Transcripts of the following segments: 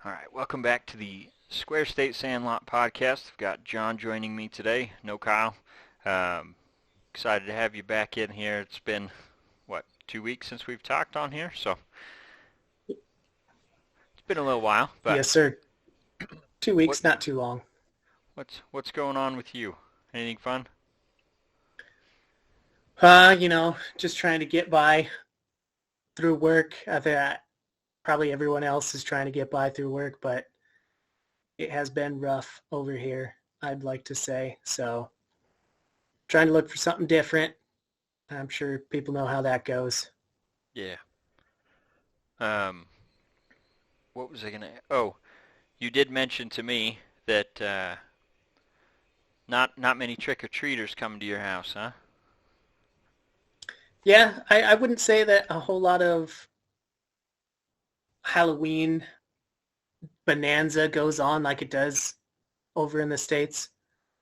All right, welcome back to the Square State Sandlot podcast. I've got John joining me today. No Kyle. Um, Excited to have you back in here. It's been, 2 weeks since we've talked on here, so it's been a little while. But Yes, sir. Two what weeks, not too long. what's going on with you? Anything fun? Just trying to get by through work. I think probably everyone else is trying to get by through work, but it has been rough over here, I'd like to say. So trying to look for something different. I'm sure people know how that goes. Yeah. Um, what was I gonna? Oh, you did mention to me that not many trick-or-treaters come to your house, huh? Yeah, I wouldn't say that a whole lot of Halloween bonanza goes on like it does over in the States.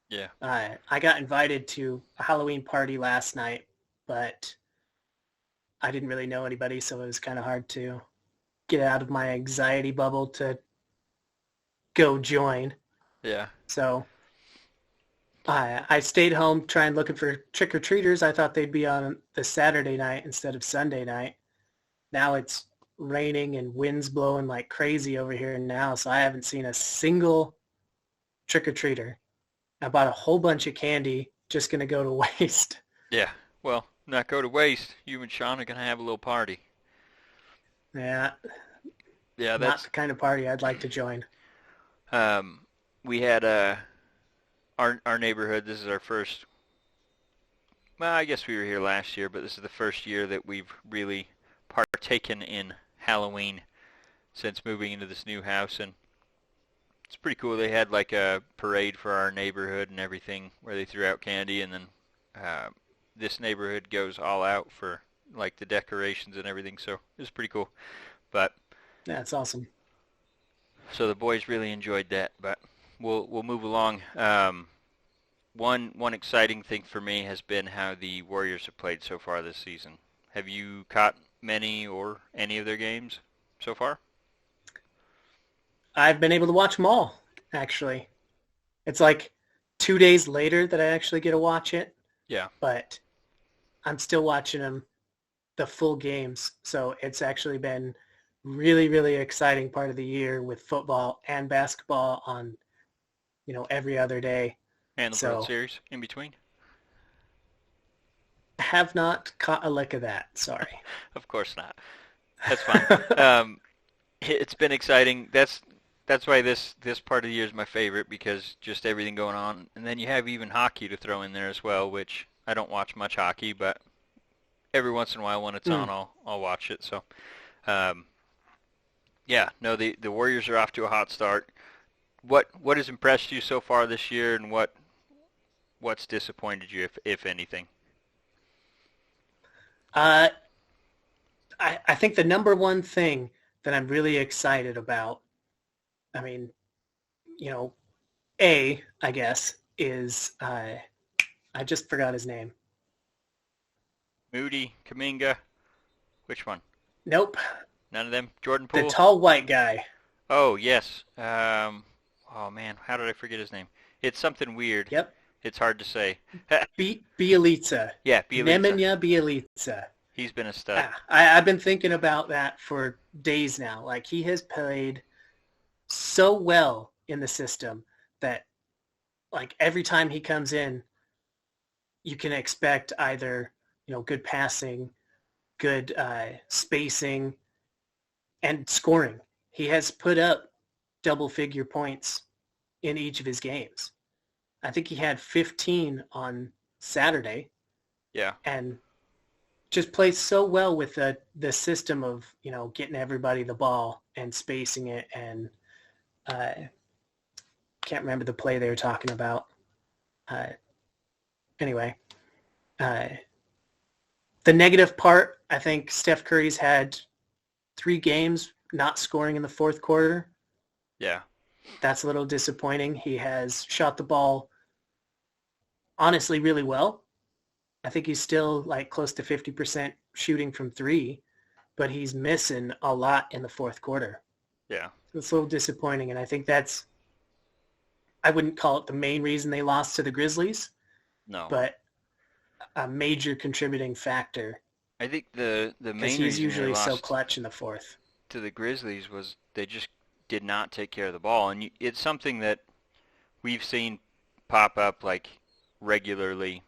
Yeah. I got invited to a Halloween party last night, but I didn't really know anybody, so it was kind of hard to get out of my anxiety bubble to go join. Yeah. So I stayed home trying looking for trick-or-treaters. I thought they'd be on the Saturday night instead of Sunday night. Now it's raining and winds blowing like crazy over here now, so I haven't seen a single trick-or-treater. I bought a whole bunch of candy, just going to go to waste. Yeah. Well, not go to waste. You and Sean are gonna have a little party. Yeah, Yeah, not that's the kind of party I'd like to join. um we had our neighborhood, this is our first, well, I guess we were here last year, but this is the first year that we've really partaken in Halloween since moving into this new house, and it's pretty cool. They had like a parade for our neighborhood and everything where they threw out candy, and then uh, this neighborhood goes all out for like the decorations and everything, so it was pretty cool. But That's awesome. so the boys really enjoyed that, but we'll move along. One exciting thing for me has been how the Warriors have played so far this season. Have you caught many or any of their games so far? I've been able to watch them all, actually. It's like 2 days later that I actually get to watch it, Yeah. but I'm still watching them the full games. So it's actually been really, really exciting part of the year with football and basketball on, every other day. And the World So Series in between? I have not caught a lick of that. Sorry. Of course not. That's fine. Um, it's been exciting. That's why this part of the year is my favorite because just everything going on, and then you have even hockey to throw in there as well, which I don't watch much hockey, but every once in a while when it's on, Mm. I'll watch it. So, um, yeah, no, the Warriors are off to a hot start. What has impressed you so far this year, and what's disappointed you, if anything? Uh, I think the number one thing that I'm really excited about, I mean, you know, I guess, is I just forgot his name. Moody, Kaminga, which one? Nope, None of them. Jordan the Poole. tall white guy. Oh yes. Oh man, how did I forget his name? It's something weird. Yep, It's hard to say. Bielitsa, Yeah, Bielitsa. Nemanja Bielitsa. He's been a stud. I've been thinking about that for days now. Like he has played so well in the system that like every time he comes in, you can expect either good passing, good spacing, and scoring. He has put up double-figure points in each of his games. I think he had 15 on Saturday, Yeah. and just plays so well with the system of getting everybody the ball and spacing it. And uh, can't remember the play they were talking about. Uh, anyway, uh, the negative part, I think Steph Curry's had 3 games not scoring in the fourth quarter. Yeah. That's a little disappointing. He has shot the ball honestly really well. I think he's still like close to 50% shooting from three, but he's missing a lot in the fourth quarter. Yeah. It's a little disappointing, and I think I wouldn't call it the main reason they lost to the Grizzlies, No. but a major contributing factor I think the because main he's reason they usually so lost clutch in the fourth. to the Grizzlies was they just did not take care of the ball, and it's something that we've seen pop up like regularly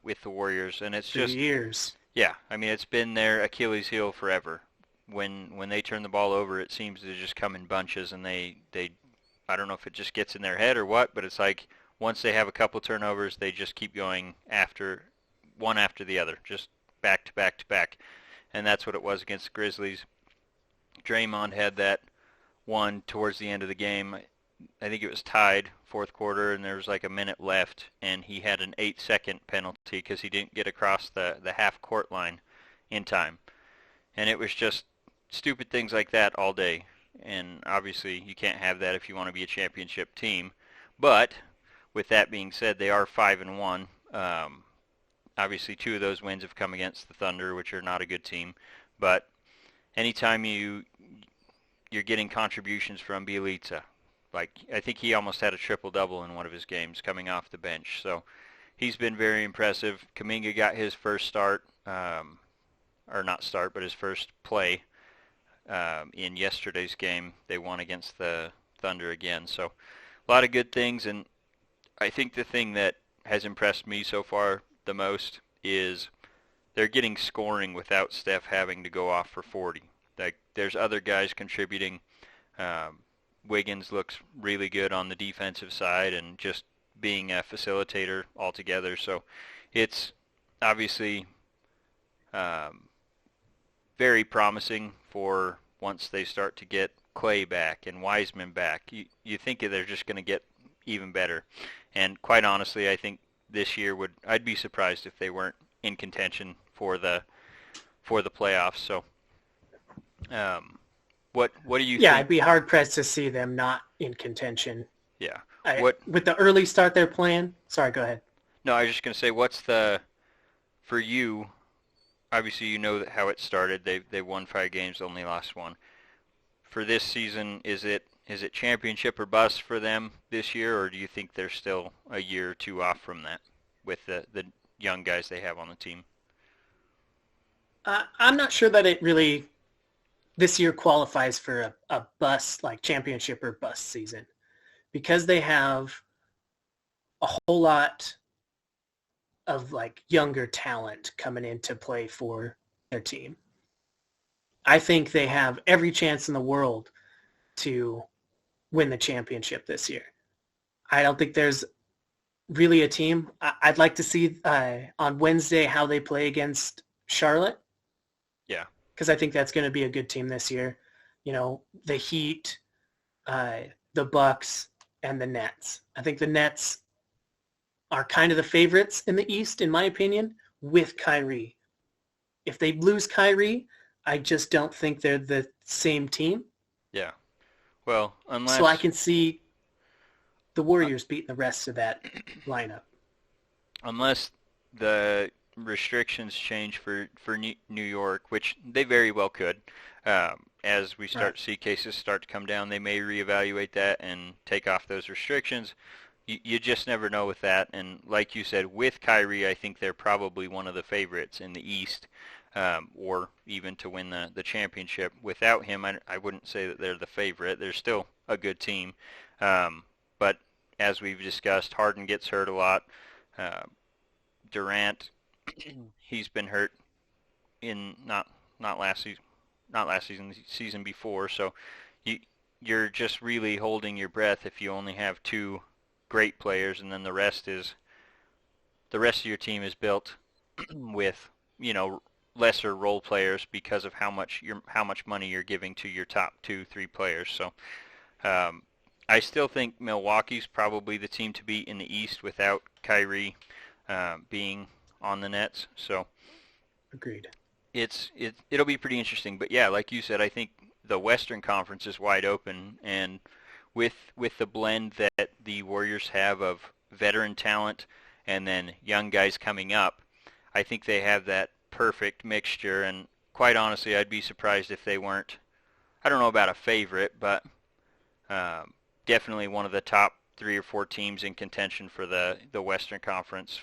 with the Warriors, and it's For just years. yeah. I mean, it's been their Achilles heel forever. When they turn the ball over, it seems to just come in bunches, and they I don't know if it just gets in their head or what, but it's like once they have a couple turnovers, they just keep going after one after the other, just back to back to back, and that's what it was against the Grizzlies. Draymond had that one towards the end of the game. I think it was tied fourth quarter, and there was like a minute left, and he had an 8-second penalty because he didn't get across the half court line in time. And it was just stupid things like that all day. And obviously, you can't have that if you want to be a championship team. But with that being said, they are 5-1. Obviously, two of those wins have come against the Thunder, which are not a good team. But anytime you're getting contributions from Bielitsa, like I think he almost had a triple-double in one of his games coming off the bench. So he's been very impressive. Kuminga got his first start, or not start, but his first play in yesterday's game. They won against the Thunder again. So a lot of good things, and I think the thing that has impressed me so far the most is they're getting scoring without Steph having to go off for 40. Like there's other guys contributing. Um, Wiggins looks really good on the defensive side and just being a facilitator altogether. So it's obviously um, very promising for once they start to get Clay back and Wiseman back. You think they're just going to get even better. And quite honestly, I think this year I'd be surprised if they weren't in contention for the playoffs. So what do you Yeah, think? I'd be hard pressed to see them not in contention. Yeah. What With the early start they're playing. Sorry, go ahead. No, I was just going to say what's for you, obviously you know how it started. They won 5 games, only lost 1. For this season, is it championship or bust for them this year, or do you think they're still a year or two off from that with the young guys they have on the team? I'm not sure that it really this year qualifies for a bust, like championship or bust season, because they have a whole lot of like younger talent coming into play for their team. I think they have every chance in the world to win the championship this year. I don't think there's really a team. I'd like to see on Wednesday how they play against Charlotte, Yeah. because I think that's going to be a good team this year. You know, the Heat, the Bucks, and the Nets. I think the Nets are kind of the favorites in the East, in my opinion, with Kyrie. If they lose Kyrie, I just don't think they're the same team. Yeah. Well, So I can see the Warriors beating the rest of that lineup. unless the restrictions change for New York, which they very well could, as we start to see cases start to come down, they may reevaluate that and take off those restrictions. You just never know with that. And like you said, with Kyrie, I think they're probably one of the favorites in the East, or even to win the championship. Without him, I wouldn't say that they're the favorite. They're still a good team. But as we've discussed, Harden gets hurt a lot. Durant, he's been hurt in not last season, the season before. So you're just really holding your breath if you only have 2 great players, and then the rest of your team is built with lesser role players because of how much money you're giving to your top 2-3 players. So I still think Milwaukee's probably the team to beat in the East without Kyrie being on the Nets. So Agreed. It'll be pretty interesting. But yeah, like you said, I think the Western Conference is wide open, and with the blend that the Warriors have of veteran talent and then young guys coming up, I think they have that perfect mixture. And quite honestly, I'd be surprised if they weren't I don't know about a favorite, but um, definitely one of the top 3 or 4 teams in contention for the Western Conference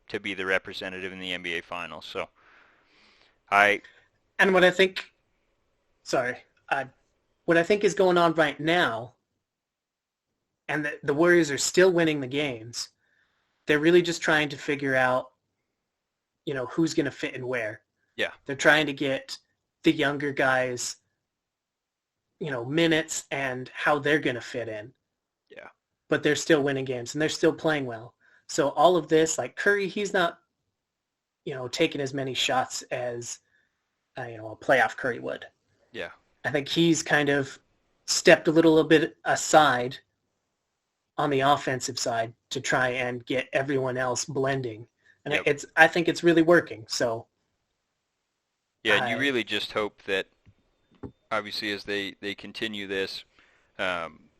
to be the representative in the NBA Finals. So I And what I think, sorry, what I think is going on right now, and the Warriors are still winning the games. They're really just trying to figure out, who's going to fit in where. yeah They're trying to get the younger guys, minutes and how they're going to fit in. yeah But they're still winning games and they're still playing well. So all of this, like Curry, he's not, taking as many shots as, a playoff Curry would. yeah I think he's kind of stepped a little bit aside on the offensive side to try and get everyone else blending. And yep I think it's really working. So yeah, and you I, really just hope that obviously as they continue this,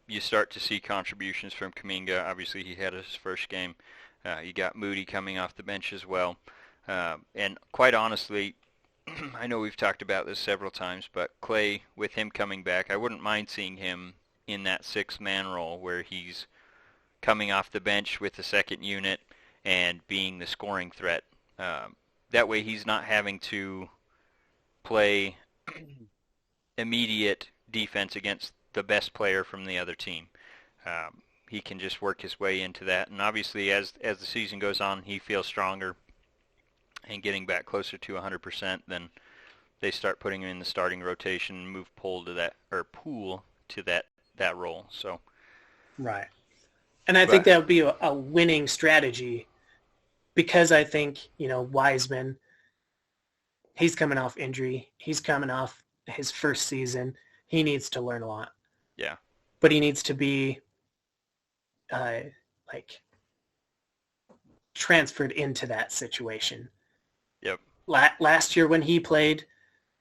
you start to see contributions from Kuminga. Obviously, he had his first game. You got Moody coming off the bench as well. And quite honestly, I know we've talked about this several times, but Clay, with him coming back, I wouldn't mind seeing him in that six-man role where he's coming off the bench with the second unit and being the scoring threat. That way he's not having to play immediate defense against the best player from the other team. He can just work his way into that, and obviously as the season goes on, he feels stronger and getting back closer to 100%. Then they start putting him in the starting rotation and move Poole to that role. So, right. And I think but that would be a winning strategy because I think, Wiseman, he's coming off injury. He's coming off his first season. He needs to learn a lot, yeah, but he needs to be uh, like transferred into that situation. yep, Last year when he played,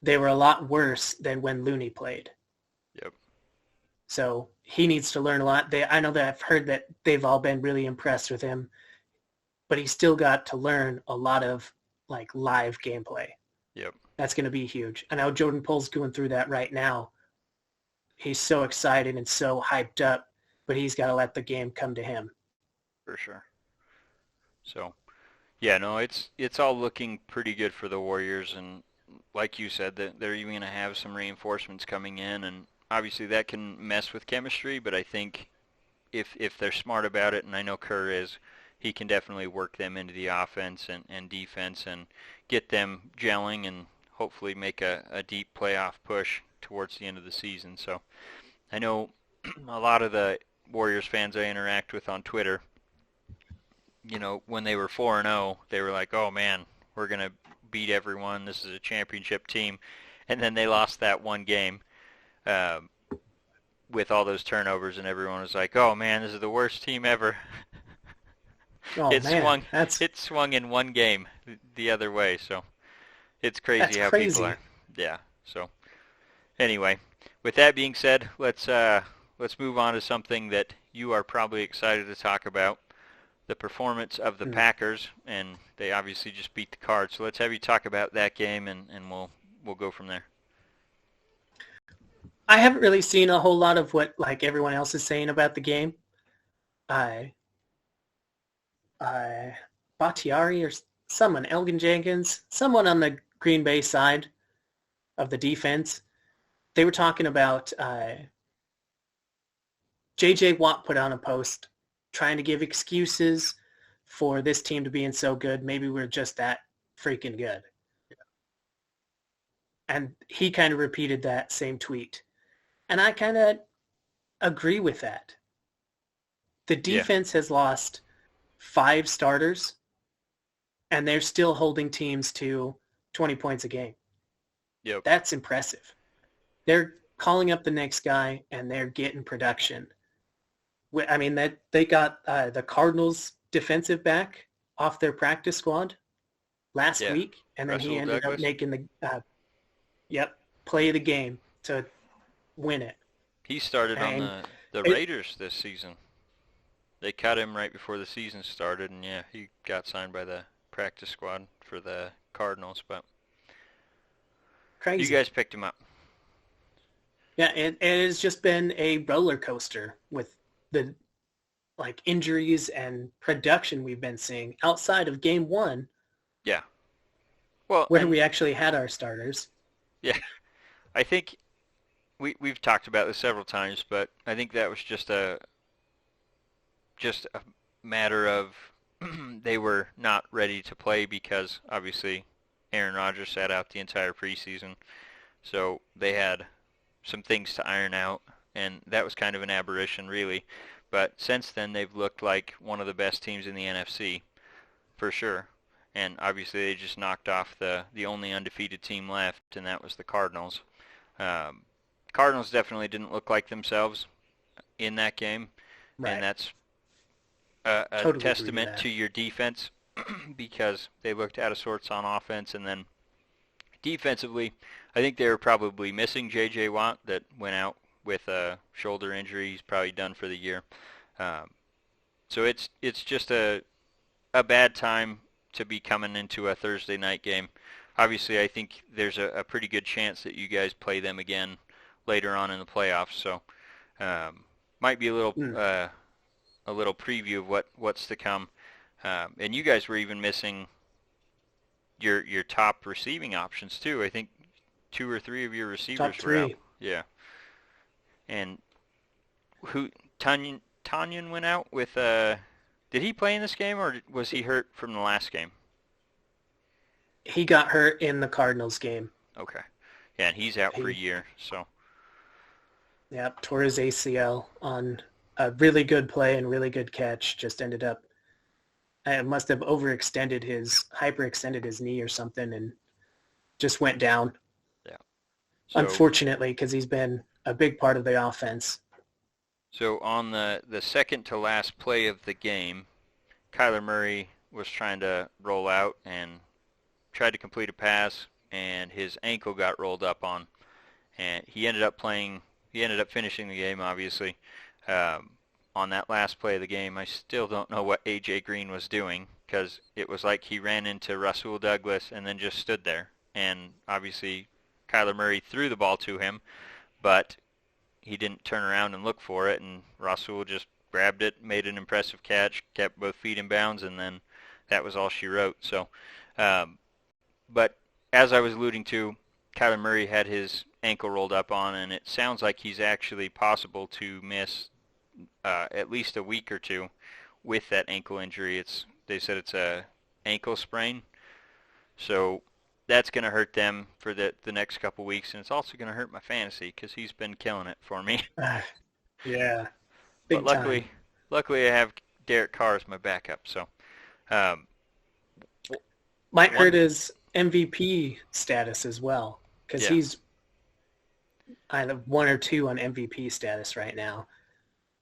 they were a lot worse than when Looney played. yep, So he needs to learn a lot. I know that I've heard that they've all been really impressed with him, but he's still got to learn a lot of like live gameplay. yep, That's going to be huge. I know Jordan Poole's going through that right now. He's so excited and so hyped up, but he's got to let the game come to him. for sure. So, yeah, no, it's all looking pretty good for the Warriors, and like you said, that they're even going to have some reinforcements coming in, and obviously that can mess with chemistry. But I think if they're smart about it, and I know Kerr is, he can definitely work them into the offense and defense and get them gelling and hopefully make a deep playoff push towards the end of the season. So I know a lot of the Warriors fans I interact with on Twitter, when they were 4-0, they were like, "Oh man, we're gonna beat everyone. This is a championship team," and then they lost that one game um, with all those turnovers, and everyone was like, "Oh man, this is the worst team ever." Oh it man, swung, that's it swung in one game the other way. So it's that's crazy how people crazy. are. Yeah. So anyway, with that being said, let's move on to something that you are probably excited to talk about. The performance of the Hmm. Packers, and they obviously just beat the Cards. So let's have you talk about that game, and we'll go from there. I haven't really seen a whole lot of what like everyone else is saying about the game. I, I, Bakhtiari or someone, Elgin Jenkins, someone on the Green Bay side of the defense, they were talking about J.J. Watt put on a post trying to give excuses for this team to being so good. Maybe we're just that freaking good. And he kind of repeated that same tweet. And I kind of agree with that. The Yeah. defense has lost 5 starters, and they're still holding teams to 20 points a game. Yep. That's impressive. They're calling up the next guy, and they're getting production. I mean, that they got the Cardinals defensive back off their practice squad last Yeah. week, and then he Russell ended up Douglas. making the play of the game to win it. He started on And the it, Raiders this season. They cut him right before the season started, and yeah, he got signed by the practice squad for the Cardinals. But you crazy. guys picked him up. Yeah, it has just been a roller coaster with the like injuries and production we've been seeing outside of game one, Yeah. Well, where and we actually had our starters. yeah, I think we've talked about this several times, but I think that was just a matter of they were not ready to play because obviously Aaron Rodgers sat out the entire preseason, so they had some things to iron out, and that was kind of an aberration, really. But since then, they've looked like one of the best teams in the NFC for sure. And obviously, they just knocked off the only undefeated team left, and that was the Cardinals. Um, Cardinals definitely didn't look like themselves in that game, and Right. that's a Totally agree with testament that. to your defense because they looked out of sorts on offense, and then defensively, I think they were probably missing J.J. Watt that went out with a shoulder injury. He's probably done for the year. Um, so it's just a bad time to be coming into a Thursday night game. Obviously, I think there's a pretty good chance that you guys play them again later on in the playoffs. So might be Mm. a little preview of what's to come. And you guys were even missing your top receiving options too. I think two or three of your Top receivers were out. three. Yeah, and who Tanyan went out with. Did he play in this game or was he hurt from the last game? He got hurt in the Cardinals game. Okay, yeah, and he's out for a He, year. So yeah, tore his ACL on a really good play and really good catch. Just ended up, I must have hyperextended his knee or something and just went down. yeah, so Unfortunately, because he's been a big part of the offense. so on the second to last play of the game, Kyler Murray was trying to roll out and tried to complete a pass, and his ankle got rolled up on, and he ended up playing. He ended up finishing the game, obviously. Um, on that last play of the game, I still don't know what AJ Green was doing because it was like he ran into Rasul Douglas and then just stood there. And obviously, Kyler Murray threw the ball to him, but he didn't turn around and look for it, and Rasul just grabbed it, made an impressive catch, kept both feet in bounds, and then that was all she wrote. So um, but as I was alluding to, Kyler Murray had his ankle rolled up on, and it sounds like he's actually possible to miss at least a week or two with that ankle injury. They said it's a ankle sprain, so that's going to hurt them for the next couple weeks, and it's also going to hurt my fantasy because he's been killing it for me. Yeah, But big time. luckily I have Derek Carr as my backup. So um, Might hurt one, his MVP status as well because yeah, he's either one or two on MVP status right now,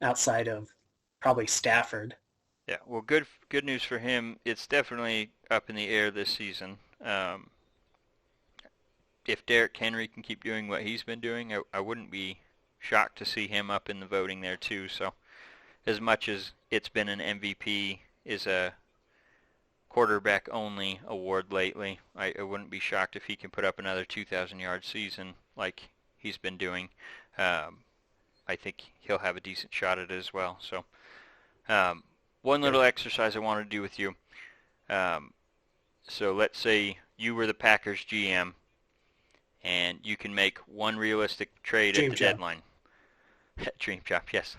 outside of probably Stafford. yeah. Well, good news for him. It's definitely up in the air this season. If Derrick Henry can keep doing what he's been doing, I wouldn't be shocked to see him up in the voting there too. So as much as it's been an MVP is a quarterback only award lately, I wouldn't be shocked if he can put up another 2,000 yard season like he's been doing. Um, I think he'll have a decent shot at it as well. So um, one Good. little exercise I want to do with you. Um, so let's say you were the Packers GM and you can make one realistic trade at Dream the job. deadline. Dream job, yes.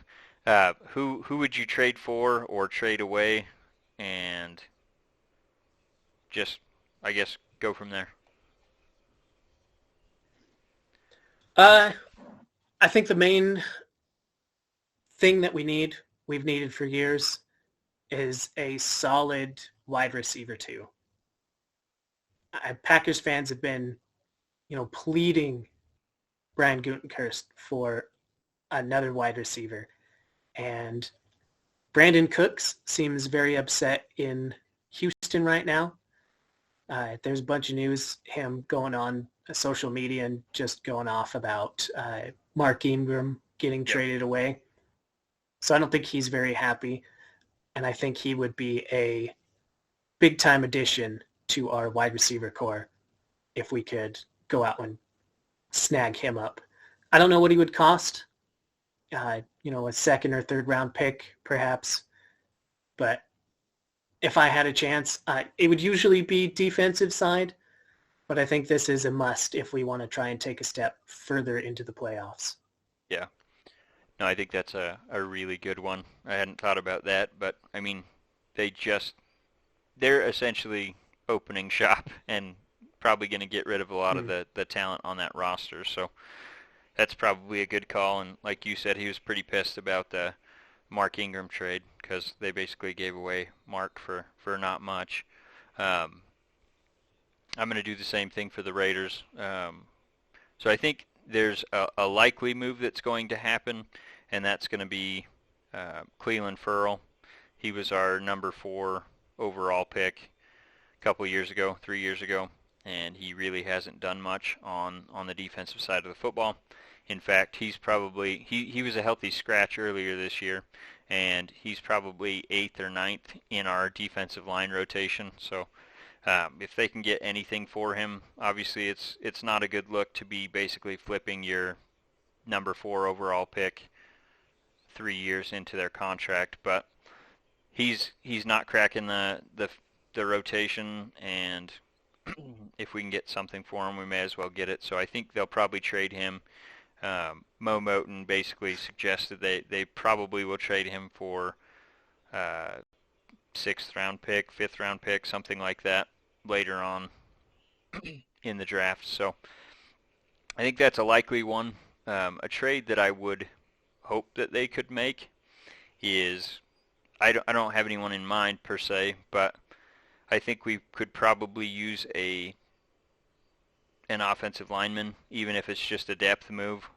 Who would you trade for or trade away, and just I guess go from there. Uh, I think the main thing that we've needed for years, is a solid wide receiver too. Packers fans have been, pleading Brian Gutekunst for another wide receiver, and Brandon Cooks seems very upset in Houston right now. There's a bunch of news, him going on social media and just going off about Mark Ingram getting Yep. traded away. So I don't think he's very happy, and I think he would be a big-time addition to our wide receiver core if we could go out and snag him up. I don't know what he would cost. A second or third round pick, perhaps. But if I had a chance, it would usually be defensive side. But I think this is a must if we want to try and take a step further into the playoffs. Yeah. No, I think that's a really good one. I hadn't thought about that, but I mean, they're essentially opening shop and probably going to get rid of a lot of the talent on that roster. So that's probably a good call. And like you said, he was pretty pissed about the Mark Ingram trade because they basically gave away Mark for not much. Um, I'm going to do the same thing for the Raiders. So I think there's a likely move that's going to happen, and that's going to be Clelan Furl. He was our number 4 overall pick a couple years ago, 3 years ago, and he really hasn't done much on the defensive side of the football. In fact, he was a healthy scratch earlier this year, and he's probably 8th or ninth in our defensive line rotation. So if they can get anything for him, obviously it's not a good look to be basically flipping your number 4 overall pick 3 years into their contract, but he's not cracking the rotation, and if we can get something for him, we may as well get it. So I think they'll probably trade him. Mo Moten basically suggested they probably will trade him for 6th round pick, 5th round pick, something like that later on in the draft. So I think that's a likely one. A trade that I would hope that they could make is I don't have anyone in mind per se, but I think we could probably use an offensive lineman, even if it's just a depth move.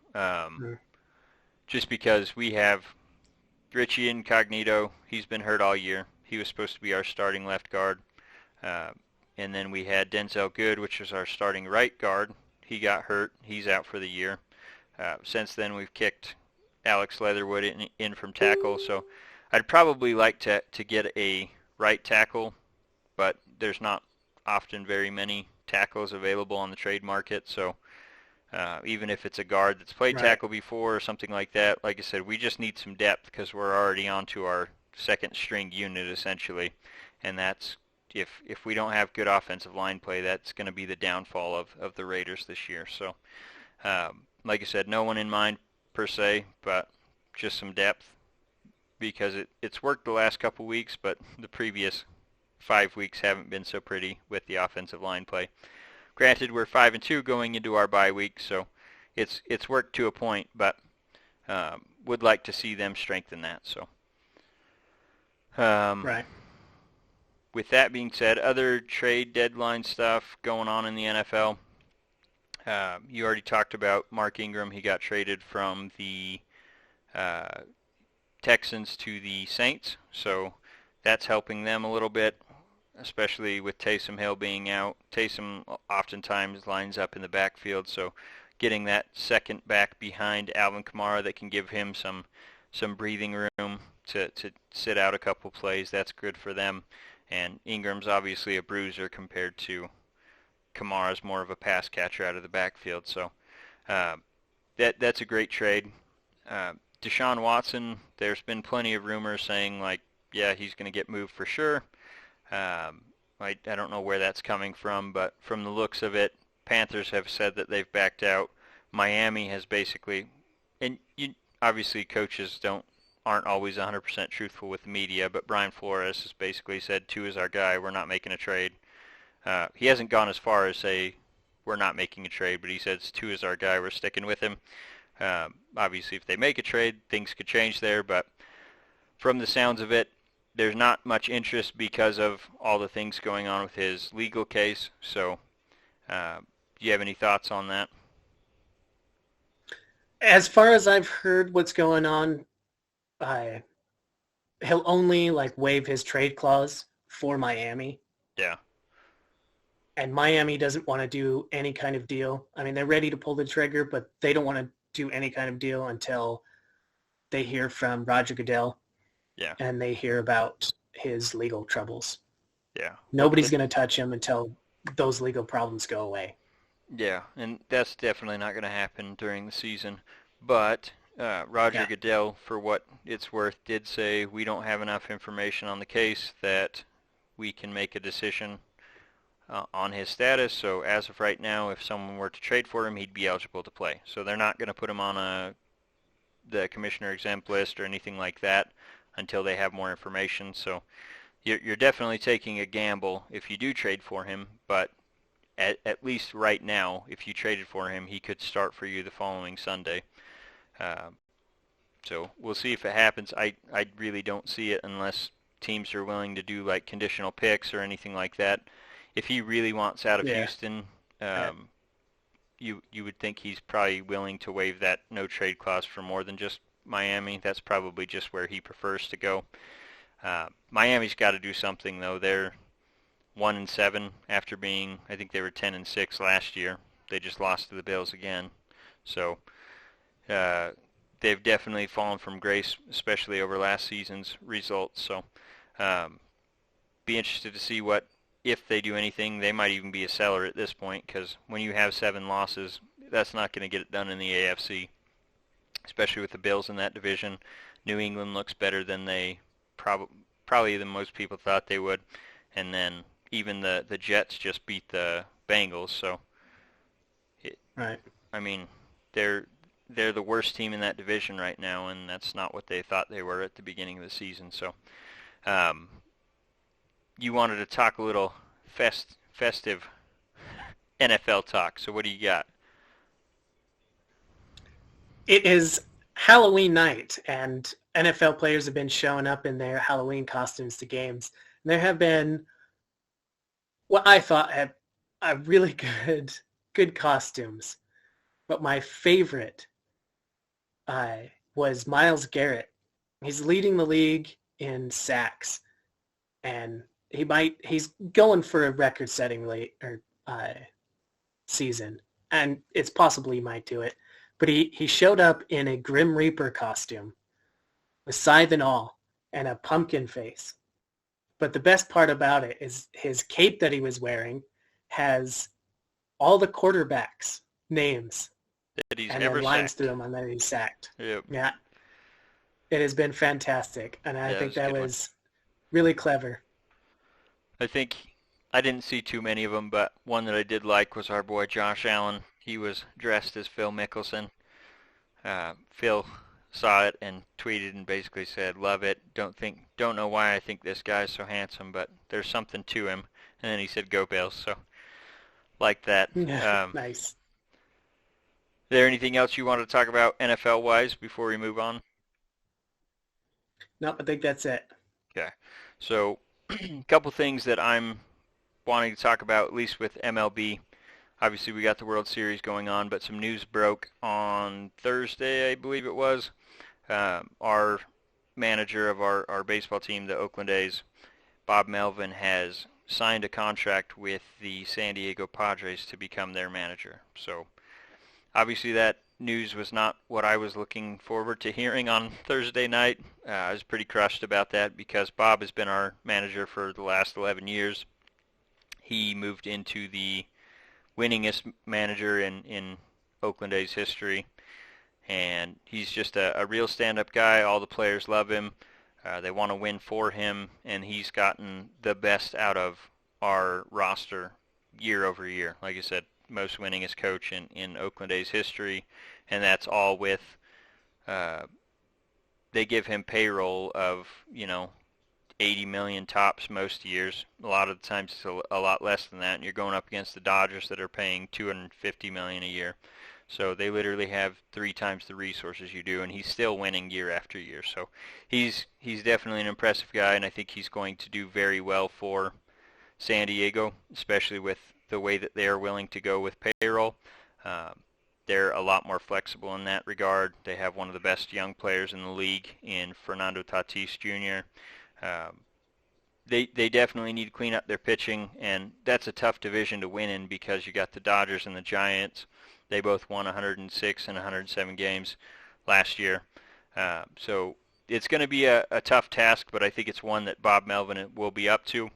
Just because we have Richie Incognito, he's been hurt all year. He was supposed to be our starting left guard. And then we had Denzel Good, which was our starting right guard. He got hurt. He's out for the year. Since then, we've kicked Alex Leatherwood in from tackle. So I'd probably like to get a right tackle, but there's not often very many tackles available on the trade market. So even if it's a guard that's played tackle before or something like that, like I said, we just need some depth because we're already onto our second string unit essentially, and that's if we don't have good offensive line play, that's going to be the downfall of the Raiders this year. So like I said, no one in mind per se, but just some depth because it's worked the last couple weeks, but the previous 5 weeks haven't been so pretty with the offensive line play. Granted, we're 5-2 going into our bye week, so it's worked to a point, but would like to see them strengthen that. So, with that being said, other trade deadline stuff going on in the NFL. You already talked about Mark Ingram. He got traded from the Texans to the Saints, so that's helping them a little bit, especially with Taysom Hill being out. Taysom oftentimes lines up in the backfield, so getting that second back behind Alvin Kamara that can give him some breathing room to sit out a couple plays, that's good for them. And Ingram's obviously a bruiser compared to Kamara's more of a pass catcher out of the backfield. So that's a great trade. Deshaun Watson, there's been plenty of rumors saying, like, yeah, he's going to get moved for sure. I don't know where that's coming from, but from the looks of it, Panthers have said that they've backed out. Miami has basically, and obviously coaches aren't always 100% truthful with the media, but Brian Flores has basically said, Tua is our guy, we're not making a trade. He hasn't gone as far as say, we're not making a trade, but he says, Tua is our guy, we're sticking with him. Obviously, if they make a trade, things could change there, but from the sounds of it, there's not much interest because of all the things going on with his legal case. So, do you have any thoughts on that? As far as I've heard what's going on, he'll only waive his trade clause for Miami. Yeah. And Miami doesn't want to do any kind of deal. I mean, they're ready to pull the trigger, but they don't want to do any kind of deal until they hear from Roger Goodell. Yeah. And they hear about his legal troubles. Yeah. Nobody's going to touch him until those legal problems go away. Yeah, and that's definitely not going to happen during the season. But Roger Yeah. Goodell, for what it's worth, did say we don't have enough information on the case that we can make a decision on his status. So as of right now, if someone were to trade for him, he'd be eligible to play. So they're not going to put him on the commissioner exempt list or anything like that until they have more information. So you're definitely taking a gamble if you do trade for him, but at least right now, if you traded for him, he could start for you the following Sunday. Uh, so we'll see if it happens. I really don't see it unless teams are willing to do like conditional picks or anything like that. If he really wants out of Yeah. Houston, Uh, you would think he's probably willing to waive that no trade clause for more than just Miami. That's probably just where he prefers to go. Miami's got to do something though. They're 1-7 after being, I think they were 10-6 last year. They just lost to the Bills again. So uh, they've definitely fallen from grace, especially over last season's results. So um, be interested to see what, if they do anything. They might even be a seller at this point because when you have 7 losses, that's not going to get it done in the AFC, especially with the Bills in that division. New England looks better than they probably than most people thought they would, and then even the Jets just beat the Bengals. So it, right. I mean, they're they're the worst team in that division right now, and that's not what they thought they were at the beginning of the season. So um, you wanted to talk a little festive NFL talk. So what do you got? It is Halloween night, and NFL players have been showing up in their Halloween costumes to games. And there have been what I thought are really good costumes. But my favorite uh, was Myles Garrett. He's leading the league in sacks, and he's going for a record-setting late or season, and it's possible he might do it. But he showed up in a Grim Reaper costume with scythe and all, and a pumpkin face. But the best part about it is his cape that he was wearing has all the quarterbacks' names That he's and ever then lines through sacked. them, and then he's sacked. Yep. Yeah, it has been fantastic, and I Yeah, that think was a that good one. was really clever. I think I didn't see too many of them, but one that I did like was our boy Josh Allen. He was dressed as Phil Mickelson. Phil saw it and tweeted and basically said, "Love it. Don't know why I think this guy's so handsome, but there's something to him." And then he said, "Go Bills." So like that. Nice. Is there anything else you want to talk about NFL wise before we move on? Nope, I think that's it. Okay. So a couple things that I'm wanting to talk about, at least with MLB. Obviously, we got the World Series going on, but some news broke on Thursday, I believe it was. Our manager of our baseball team, the Oakland A's, Bob Melvin, has signed a contract with the San Diego Padres to become their manager. So obviously that news was not what I was looking forward to hearing on Thursday night. I was pretty crushed about that because Bob has been our manager for the last 11 years. He moved into the winningest manager in Oakland A's history, and he's just a real stand-up guy. All the players love him. They want to win for him, and he's gotten the best out of our roster year over year. Like I said, most winningest coach in Oakland A's history, and that's all with uh, they give him payroll of 80 million tops most years. A lot of the times it's a lot less than that, and you're going up against the Dodgers that are paying 250 million a year. So they literally have 3 times the resources you do, and he's still winning year after year. So he's definitely an impressive guy, and I think he's going to do very well for San Diego, especially with the way that they are willing to go with payroll. Uh, they're a lot more flexible in that regard. They have one of the best young players in the league in Fernando Tatis Jr. Um, they definitely need to clean up their pitching, and that's a tough division to win in because you got the Dodgers and the Giants. They both won 106 and 107 games last year. So it's going to be a tough task, but I think it's one that Bob Melvin will be up to.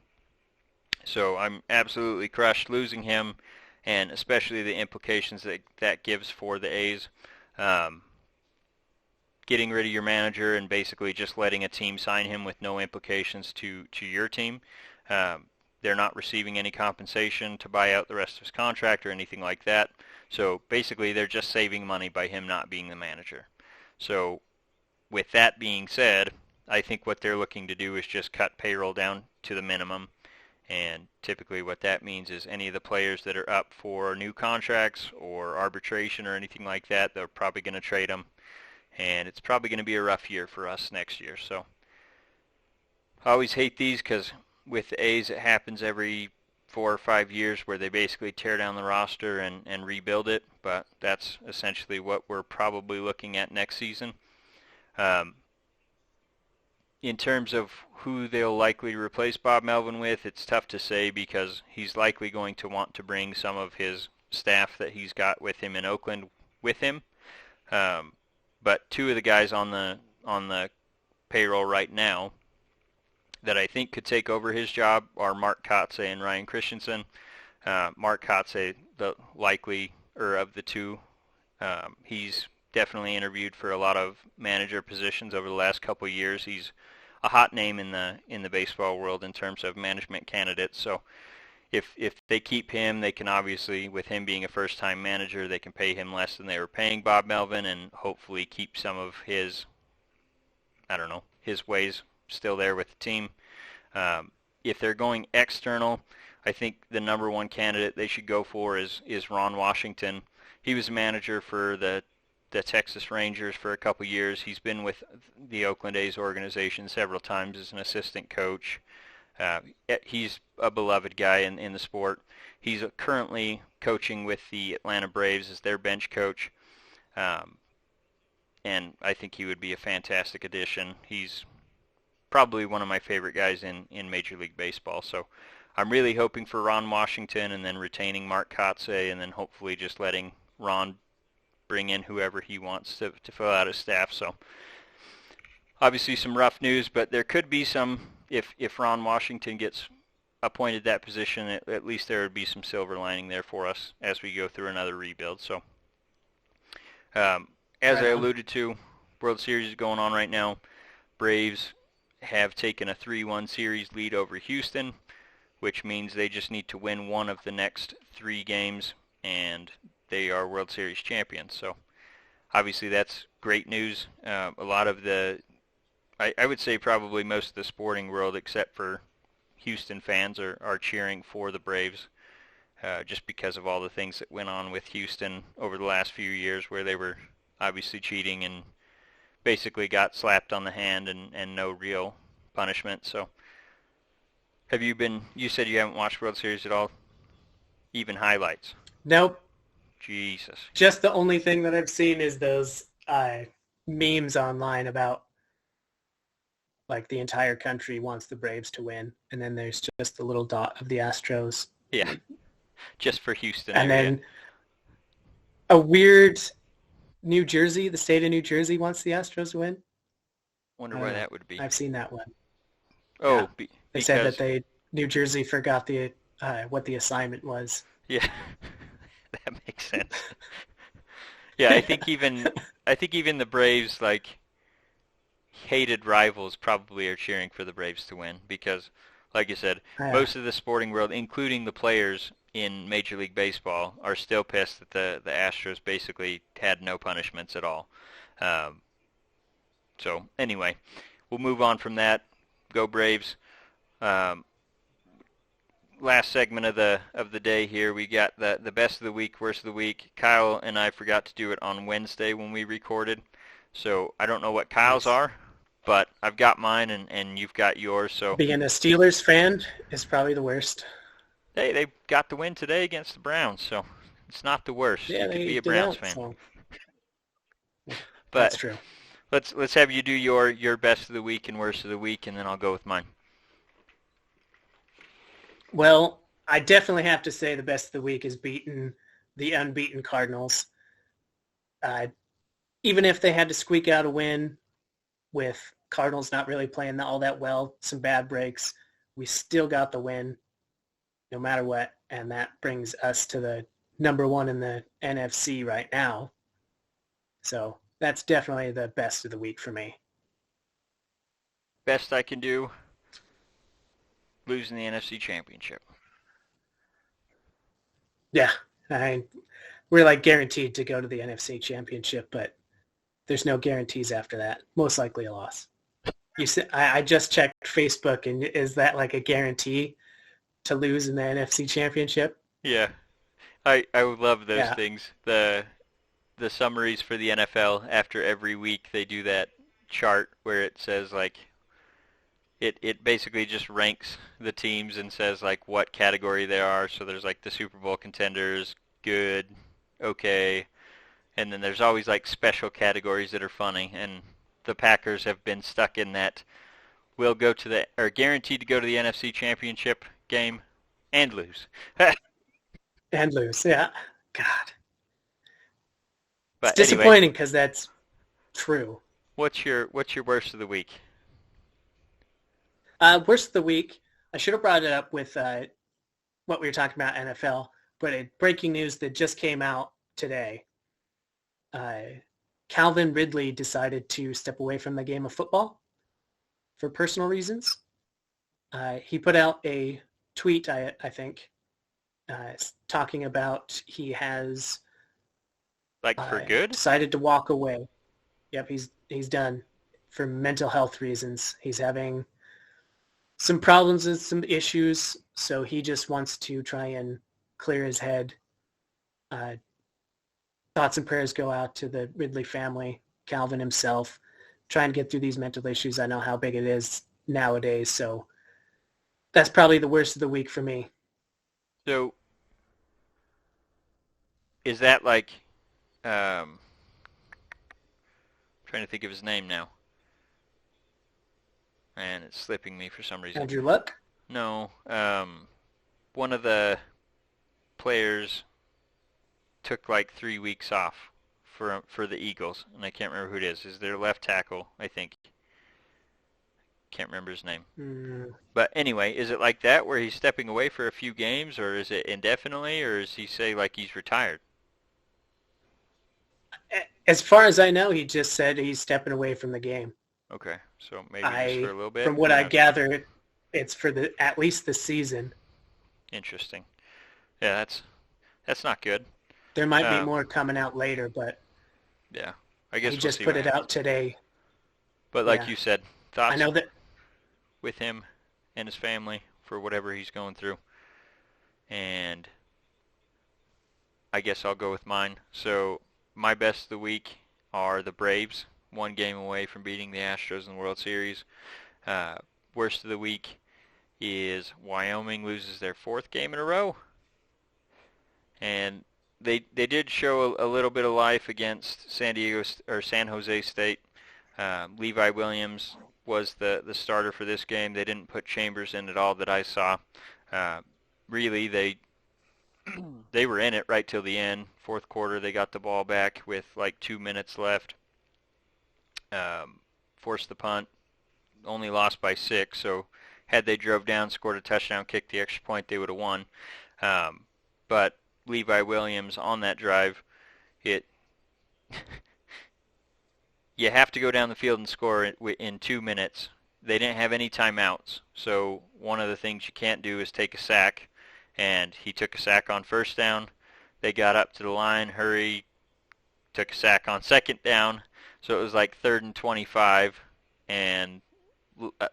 So I'm absolutely crushed losing him, and especially the implications that gives for the A's. Um, Getting rid of your manager and basically just letting a team sign him with no implications to your team. Um, they're not receiving any compensation to buy out the rest of his contract or anything like that. So basically, they're just saving money by him not being the manager. So with that being said, I think what they're looking to do is just cut payroll down to the minimum. And typically what that means is any of the players that are up for new contracts or arbitration or anything like that, they're probably going to trade them. And it's probably going to be a rough year for us next year. So I always hate these because with the A's it happens every 4 or 5 years where they basically tear down the roster and rebuild it. But that's essentially what we're probably looking at next season. In terms of who they'll likely replace Bob Melvin with, it's tough to say because he's likely going to want to bring some of his staff that he's got with him in Oakland with him. But two of the guys on the payroll right now that I think could take over his job are Mark Kotsay and Ryan Christensen. Mark Kotsay, the likelier of the two. He's definitely interviewed for a lot of manager positions over the last couple of years. He's a hot name in the baseball world in terms of management candidates. So if they keep him, they can obviously, with him being a first-time manager, they can pay him less than they were paying Bob Melvin and hopefully keep some of his, his ways still there with the team. If they're going external, I think the number one candidate they should go for is Ron Washington. He was manager for the Texas Rangers for a couple years. He's been with the Oakland A's organization several times as an assistant coach. He's a beloved guy in the sport. He's currently coaching with the Atlanta Braves as their bench coach, and I think he would be a fantastic addition. He's probably one of my favorite guys in Major League Baseball. So I'm really hoping for Ron Washington and then retaining Mark Kotsay and then hopefully just letting Ron bring in whoever he wants to fill out his staff. So obviously some rough news, but there could be some, if Ron Washington gets appointed that position, at least there would be some silver lining there for us as we go through another rebuild. So as I alluded to, World Series is going on right now. Braves have taken a 3-1 series lead over Houston, which means they just need to win one of the next 3 games, and they are World Series champions. So obviously that's great news. A lot of I would say probably most of the sporting world, except for Houston fans, are cheering for the Braves just because of all the things that went on with Houston over the last few years where they were obviously cheating and basically got slapped on the hand and no real punishment. So you said you haven't watched World Series at all? Even highlights? Nope. Jesus. Just the only thing that I've seen is those memes online about like the entire country wants the Braves to win, and then there's just the little dot of the Astros. Yeah, just for Houston. And then a weird New Jersey, the state of New Jersey wants the Astros to win. Wonder why that would be. I've seen that one. Oh, yeah. They said that New Jersey forgot what the assignment was. Yeah, that makes sense. Yeah, I think even the Braves, like hated rivals, probably are cheering for the Braves to win because, like you said, most of the sporting world, including the players in Major League Baseball, are still pissed that the Astros basically had no punishments at all. So anyway, we'll move on from that. Go Braves. Last segment of the day here, we got the best of the week, worst of the week. Kyle and I forgot to do it on Wednesday when we recorded, so I don't know what Kyle's are, but I've got mine and you've got yours. So being a Steelers fan is probably the worst. Hey, they got the win today against the Browns, so it's not the worst. Yeah, you could be a Browns fan. So. But that's true. Let's have you do your best of the week and worst of the week, and then I'll go with mine. Well, I definitely have to say the best of the week is beating the unbeaten Cardinals. Even if they had to squeak out a win with Cardinals not really playing all that well, some bad breaks, we still got the win no matter what, and that brings us to the number one in the NFC right now. So that's definitely the best of the week for me. Best I can do, losing the NFC Championship. Yeah, we're like guaranteed to go to the NFC Championship, but there's no guarantees after that. Most likely a loss. You said I just checked Facebook, and is that like a guarantee to lose in the NFC Championship? Yeah, I would love those Yeah, things. The summaries for the NFL after every week they do that chart where it says like it basically just ranks the teams and says like what category they are. So there's like the Super Bowl contenders, good, okay, and then there's always like special categories that are funny. And the Packers have been stuck in that. We'll go to the or guaranteed to go to the NFC Championship game and lose. and lose. Yeah, God, it's But anyway, disappointing because that's true. what's your worst of the week? Worst of the week. I should have brought it up with what we were talking about NFL, but breaking news that just came out today. Calvin Ridley decided to step away from the game of football for personal reasons. He put out a tweet, I think, talking about he has Like for good? decided to walk away. Yep, he's done for mental health reasons. He's having some problems and some issues, so he just wants to try and clear his head. Thoughts and prayers go out to the Ridley family, Calvin himself, trying to get through these mental issues. I know how big it is nowadays, so that's probably the worst of the week for me. So is that like um trying to think of his name now. And it's slipping me for some reason. Andrew Luck? No, one of the players took like 3 weeks off for the Eagles, and I can't remember who it is. Is their left tackle, I think. Can't remember his name. But anyway, is it like that where he's stepping away for a few games, or is it indefinitely, or does he say like he's retired? As far as I know, he just said he's stepping away from the game. Okay, so maybe just for a little bit. From what Who I knows? gather, it's for at least the season. Interesting. Yeah, that's not good. There might be Um, more coming out later, but yeah, I he guess we'll just see put what it happens. out today. But like Yeah, you said, I thoughts know that. with him and his family for whatever he's going through. And I guess I'll go with mine. So my best of the week are the Braves, one game away from beating the Astros in the World Series. Uh, Worst of the week is Wyoming loses their fourth game in a row. And they did show a little bit of life against San Jose State. Levi Williams was the starter for this game. They didn't put Chambers in at all that I saw. Really, they were in it right till the end. Fourth quarter, they got the ball back with like 2 minutes left. Forced the punt, only lost by 6. So had they drove down, scored a touchdown, kicked the extra point, they would have won. But Levi Williams on that drive, it you have to go down the field and score in 2 minutes. They didn't have any timeouts, so one of the things you can't do is take a sack, and he took a sack on first down. They got up to the line, hurry, took a sack on second down, so it was like 3rd and 25, and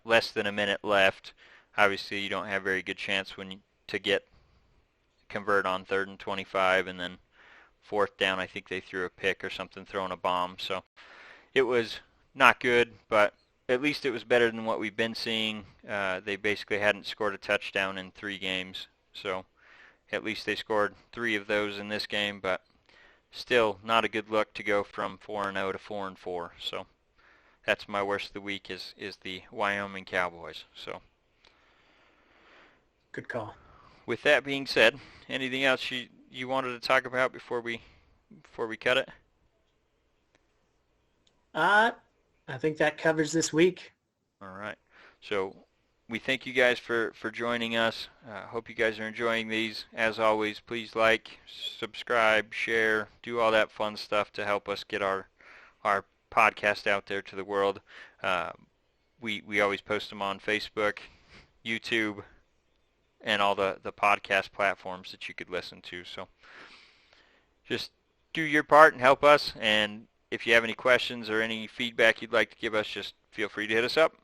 less than a minute left. Obviously, you don't have very good chance to convert on 3rd and 25, and then fourth down, I think they threw a pick or something, throwing a bomb. So it was not good, but at least it was better than what we've been seeing. They basically hadn't scored a touchdown in 3 games, so at least they scored 3 of those in this game, but still not a good look to go from 4-0 to 4-4. So that's my worst of the week is the Wyoming Cowboys. So Good call. with that being said, anything else you wanted to talk about before we cut it? I think that covers this week. All right. So we thank you guys for joining us. Hope you guys are enjoying these. As always, please like, subscribe, share, do all that fun stuff to help us get our podcast out there to the world. Uh, we always post them on Facebook, YouTube, and all the podcast platforms that you could listen to. So just do your part and help us. And if you have any questions or any feedback you'd like to give us, just feel free to hit us up.